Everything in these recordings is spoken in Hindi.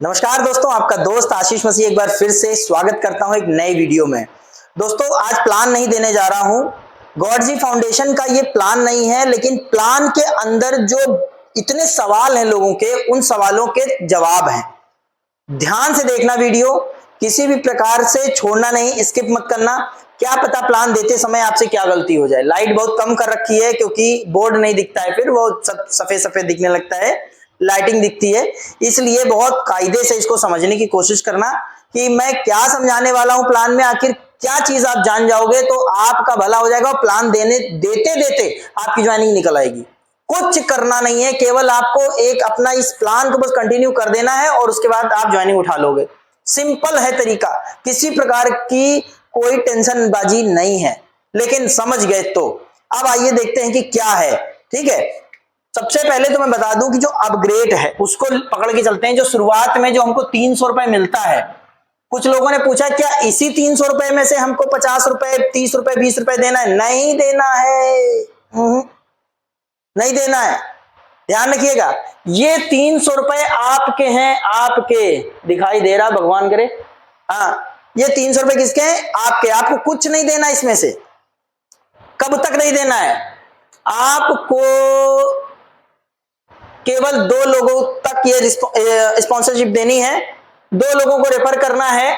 नमस्कार दोस्तों, आपका दोस्त आशीष मसीह एक बार फिर से स्वागत करता हूं एक नए वीडियो में। दोस्तों, आज प्लान नहीं देने जा रहा हूं। गॉड जी फाउंडेशन का ये प्लान नहीं है, लेकिन प्लान के अंदर जो इतने सवाल हैं लोगों के, उन सवालों के जवाब हैं। ध्यान से देखना वीडियो, किसी भी प्रकार से छोड़ना नहीं, स्किप मत करना। क्या पता प्लान देते समय आपसे क्या गलती हो जाए। लाइट बहुत कम कर रखी है क्योंकि बोर्ड नहीं दिखता है, फिर वो सफेद सफेद दिखने लगता है, लाइटिंग दिखती है। इसलिए बहुत कायदे से इसको समझने की कोशिश करना कि मैं क्या समझाने वाला हूं प्लान में। आखिर क्या चीज आप जान जाओगे तो आपका भला हो जाएगा। प्लान देते देते आपकी ज्वाइनिंग निकल आएगी। कुछ करना नहीं है, केवल आपको एक अपना इस प्लान को बस कंटिन्यू कर देना है और उसके बाद आप ज्वाइनिंग उठा लोगे। सिंपल है तरीका, किसी प्रकार की कोई टेंशन बाजी नहीं है, लेकिन समझ गए तो। अब आइए देखते हैं कि क्या है। ठीक है, सबसे पहले तो मैं बता दूं कि जो अपग्रेड है उसको पकड़ के चलते हैं। जो शुरुआत में जो हमको 300 रुपए मिलता है, कुछ लोगों ने पूछा क्या इसी 300 रुपए में से हमको 50 रुपए, 30 रुपए, 20 रुपए देना है? नहीं देना है, नहीं देना है। ध्यान रखिएगा, ये 300 रुपए आपके हैं, आपके। दिखाई दे रहा, भगवान करे। हाँ, ये 300 रुपए किसके हैं? आपके। आपको कुछ नहीं देना इसमें से। कब तक नहीं देना है? आपको केवल 2 लोगों तक ये स्पॉन्सरशिप देनी है, 2 लोगों को रेफर करना है,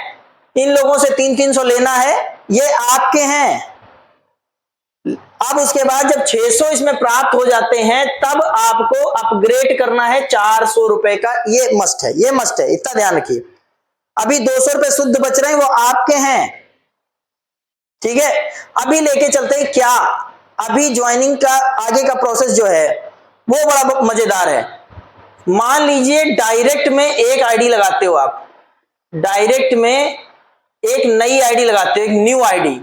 इन लोगों से 300-300 लेना है। ये आपके हैं। अब उसके बाद जब 600 इसमें प्राप्त हो जाते हैं, तब आपको अपग्रेड करना है 400 रुपए का। ये मस्ट है, ये मस्ट है, इतना ध्यान रखिए। अभी 200 रुपए शुद्ध बच रहे हैं, वो आपके हैं। ठीक है, अभी लेके चलते हैं क्या। अभी ज्वाइनिंग का आगे का प्रोसेस जो है वो बड़ा मजेदार है। मान लीजिए डायरेक्ट में एक आईडी लगाते हो आप, डायरेक्ट में एक नई आईडी लगाते हो, एक न्यू आईडी।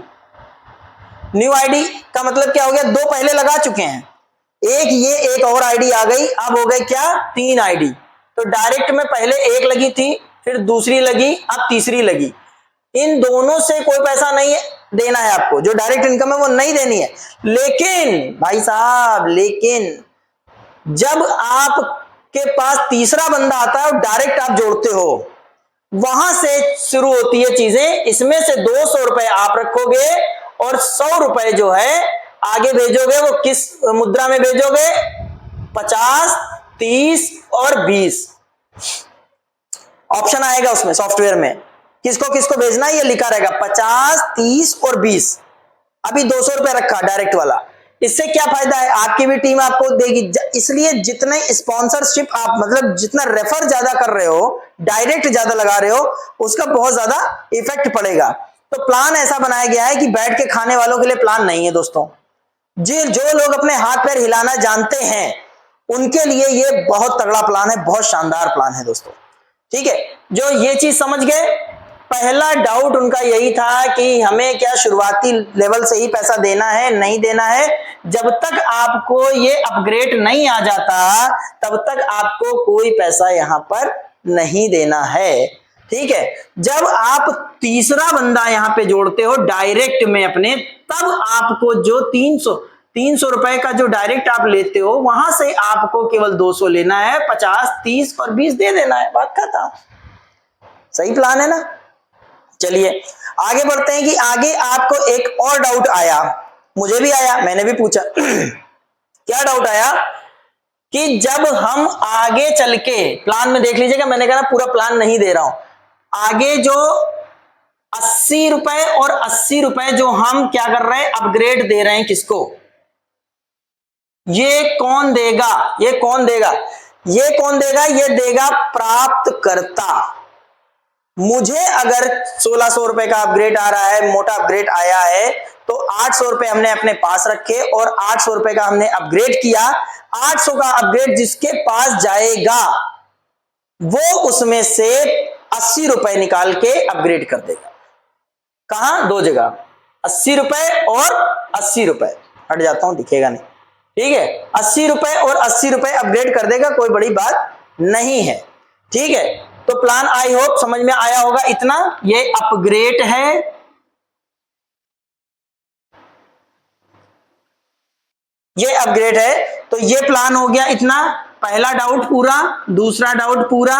न्यू आईडी का मतलब क्या हो गया? 2 पहले लगा चुके हैं, एक ये एक और आईडी आ गई, अब हो गए क्या? 3 आईडी। तो डायरेक्ट में पहले एक लगी थी, फिर दूसरी लगी, अब तीसरी लगी। इन दोनों से कोई पैसा नहीं देना है आपको, जो डायरेक्ट इनकम है वो नहीं देनी है। लेकिन भाई साहब, लेकिन जब आपके पास तीसरा बंदा आता है और डायरेक्ट आप जोड़ते हो, वहां से शुरू होती है चीजें। इसमें से 200 रुपए आप रखोगे और 100 रुपए जो है आगे भेजोगे। वो किस मुद्रा में भेजोगे? 50, 30 और 20 ऑप्शन आएगा उसमें, सॉफ्टवेयर में किसको किसको भेजना है ये लिखा रहेगा, 50, 30 और 20। अभी 200 रुपए रखा डायरेक्ट वाला। इससे क्या फायदा है? आपकी भी टीम आपको देगी। इसलिए जितने स्पॉन्सरशिप आप, मतलब जितना रेफर ज्यादा कर रहे हो, डायरेक्ट ज्यादा लगा रहे हो, उसका बहुत ज्यादा इफेक्ट पड़ेगा। तो प्लान ऐसा बनाया गया है कि बैठ के खाने वालों के लिए प्लान नहीं है दोस्तों। जो लोग अपने हाथ पैर हिलाना जानते हैं उनके लिए ये बहुत तगड़ा प्लान है, बहुत शानदार प्लान है दोस्तों। ठीक है, जो ये चीज समझ गए। पहला डाउट उनका यही था कि हमें क्या शुरुआती लेवल से ही पैसा देना है? नहीं देना है। जब तक आपको ये अपग्रेड नहीं आ जाता, तब तक आपको कोई पैसा यहां पर नहीं देना है। ठीक है, जब आप तीसरा बंदा यहां पे जोड़ते हो डायरेक्ट में अपने, तब आपको जो 300 रुपए का जो डायरेक्ट आप लेते हो, वहां से आपको केवल 200 लेना है, 50, 30 और 20 दे देना है। बात खत्म। सही प्लान है ना? चलिए आगे बढ़ते हैं कि आगे आपको एक और डाउट आया, मुझे भी आया, मैंने भी पूछा। क्या डाउट आया कि जब हम आगे चल के प्लान में, देख लीजिएगा मैंने कहा पूरा प्लान नहीं दे रहा हूं, आगे जो 80 रुपए और 80 रुपए जो हम क्या कर रहे हैं, अपग्रेड दे रहे हैं, किसको? ये कौन देगा? ये कौन देगा? ये कौन देगा? ये देगा प्राप्तकर्ता। मुझे अगर 1600 रुपए का अपग्रेड आ रहा है, मोटा अपग्रेड आया है, तो 800 रुपए हमने अपने पास रखे और 800 रुपए का हमने अपग्रेड किया। 800 का अपग्रेड जिसके पास जाएगा वो उसमें से 80 रुपए निकाल के अपग्रेड कर देगा। कहां? 2 जगह, 80 रुपए और 80 रुपए। हट जाता हूं, दिखेगा नहीं। ठीक है, 80 रुपए और 80 रुपए अपग्रेड कर देगा, कोई बड़ी बात नहीं है। ठीक है, तो प्लान आई होप समझ में आया होगा इतना। ये अपग्रेड है, ये अपग्रेड है। तो ये प्लान हो गया इतना। पहला डाउट पूरा, दूसरा डाउट पूरा,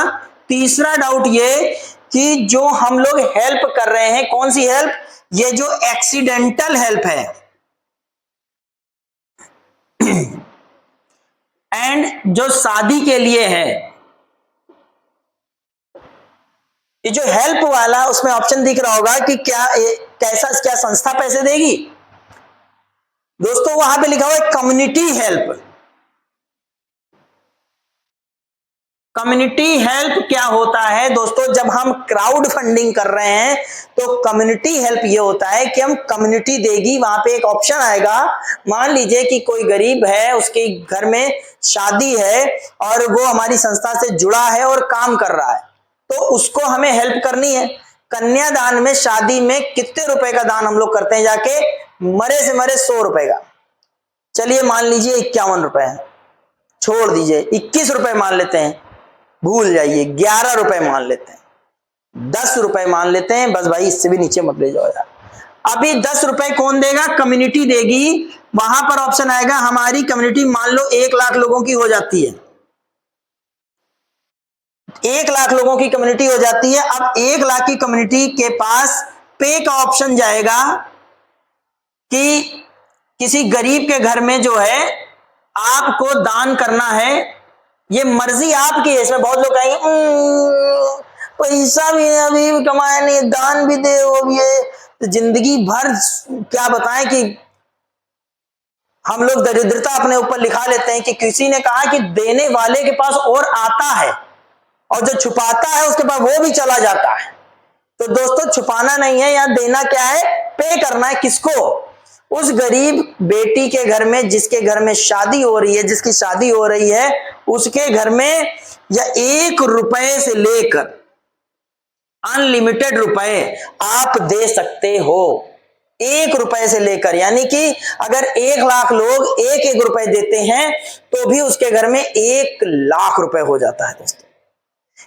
तीसरा डाउट ये कि जो हम लोग हेल्प कर रहे हैं, कौन सी हेल्प, ये जो एक्सीडेंटल हेल्प है एंड जो शादी के लिए है, ये जो हेल्प वाला उसमें ऑप्शन दिख रहा होगा कि क्या संस्था पैसे देगी। दोस्तों वहां पे लिखा हुआ है कम्युनिटी हेल्प। कम्युनिटी हेल्प क्या होता है दोस्तों, जब हम क्राउड फंडिंग कर रहे हैं तो कम्युनिटी हेल्प ये होता है कि हम कम्युनिटी देगी, वहां पे एक ऑप्शन आएगा, मान लीजिए कि कोई गरीब है, उसके घर में शादी है और वो हमारी संस्था से जुड़ा है और काम कर रहा है, तो उसको हमें हेल्प करनी है। कन्यादान में, शादी में कितने रुपए का दान हम लोग करते हैं जाके, मरे से मरे 100 रुपए का, चलिए मान लीजिए 51 रुपए है, छोड़ दीजिए 21 रुपए मान लेते हैं, भूल जाइए 11 रुपए मान लेते हैं, 10 रुपए मान लेते हैं, बस भाई इससे भी नीचे मत ले जाओ यार। अभी 10 रुपए कौन देगा, कम्युनिटी देगी। वहां पर ऑप्शन आएगा हमारी कम्युनिटी मान लो 1 लाख लोगों की हो जाती है, 1 लाख लोगों की कम्युनिटी हो जाती है। अब 1 लाख की कम्युनिटी के पास पे का ऑप्शन जाएगा कि किसी गरीब के घर में जो है आपको दान करना है, ये मर्जी आपकी है। इसमें बहुत लोग कहेंगे पैसा भी अभी कमाया नहीं, दान भी दे, वो भी है, तो जिंदगी भर क्या बताएं कि हम लोग दरिद्रता अपने ऊपर लिखा लेते हैं कि किसी ने कहा कि देने वाले के पास और आता है और जो छुपाता है उसके पास वो भी चला जाता है। तो दोस्तों छुपाना नहीं है, यहां देना क्या है, पे करना है। किसको, उस गरीब बेटी के घर में जिसके घर में शादी हो रही है, जिसकी शादी हो रही है, उसके घर में, या 1 रुपए से लेकर अनलिमिटेड रुपए आप दे सकते हो, 1 रुपए से लेकर, यानी कि अगर 1 लाख लोग 1-1 रुपए देते हैं तो भी उसके घर में 1 लाख रुपए हो जाता है दोस्तों।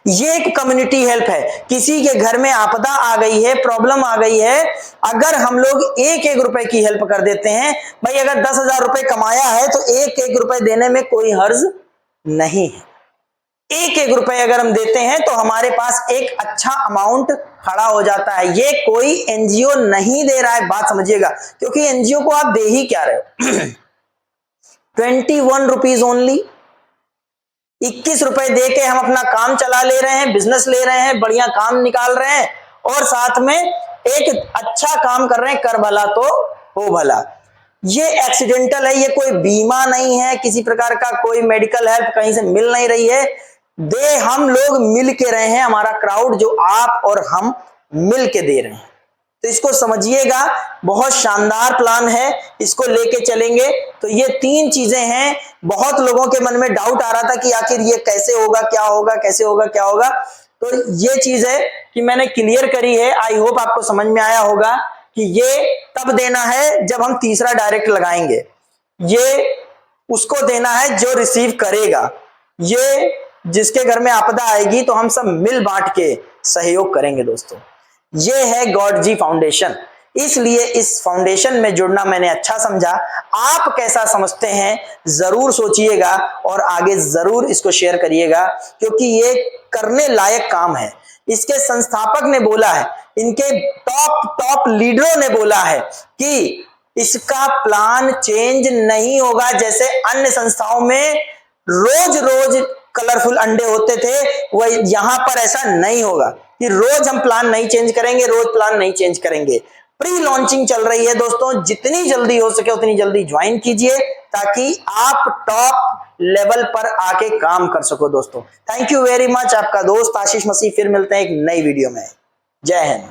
ये एक कम्युनिटी हेल्प है। किसी के घर में आपदा आ गई है, प्रॉब्लम आ गई है, अगर हम लोग 1-1 रुपए की हेल्प कर देते हैं, भाई अगर 10,000 रुपए कमाया है तो 1-1 रुपए देने में कोई हर्ज नहीं है। 1-1 रुपए अगर हम देते हैं तो हमारे पास एक अच्छा अमाउंट खड़ा हो जाता है। ये कोई एनजीओ नहीं दे रहा है, बात समझिएगा, क्योंकि एनजीओ को आप दे ही क्या रहे हो 21 रुपीज ओनली, 21 रुपए दे के हम अपना काम चला ले रहे हैं, बिजनेस ले रहे हैं, बढ़िया काम निकाल रहे हैं और साथ में एक अच्छा काम कर रहे हैं, कर भला तो हो भला। ये एक्सीडेंटल है, ये कोई बीमा नहीं है, किसी प्रकार का कोई मेडिकल हेल्प कहीं से मिल नहीं रही है, दे हम लोग मिल के रहे हैं, हमारा क्राउड जो आप और हम मिल के दे रहे हैं। तो इसको समझिएगा, बहुत शानदार प्लान है, इसको लेके चलेंगे। तो ये 3 चीजें हैं। बहुत लोगों के मन में डाउट आ रहा था कि आखिर ये कैसे होगा, क्या होगा, कैसे होगा, क्या होगा, तो ये चीज है कि मैंने क्लियर करी है। आई होप आपको समझ में आया होगा कि ये तब देना है जब हम तीसरा डायरेक्ट लगाएंगे, ये उसको देना है जो रिसीव करेगा, ये जिसके घर में आपदा आएगी तो हम सब मिल बांट के सहयोग करेंगे दोस्तों। ये है गॉड जी फाउंडेशन, इसलिए इस फाउंडेशन में जुड़ना मैंने अच्छा समझा। आप कैसा समझते हैं जरूर सोचिएगा और आगे जरूर इसको शेयर करिएगा, क्योंकि ये करने लायक काम है। इसके संस्थापक ने बोला है, इनके टॉप लीडरों ने बोला है कि इसका प्लान चेंज नहीं होगा। जैसे अन्य संस्थाओं में रोज रोज कलरफुल अंडे होते थे, वह यहां पर ऐसा नहीं होगा कि रोज हम प्लान नहीं चेंज करेंगे, रोज प्लान नहीं चेंज करेंगे। प्री लॉन्चिंग चल रही है दोस्तों, जितनी जल्दी हो सके उतनी जल्दी ज्वाइन कीजिए ताकि आप टॉप लेवल पर आके काम कर सको दोस्तों। थैंक यू वेरी मच, आपका दोस्त आशीष मसीह। फिर मिलते हैं एक नई वीडियो में। जय हिंद।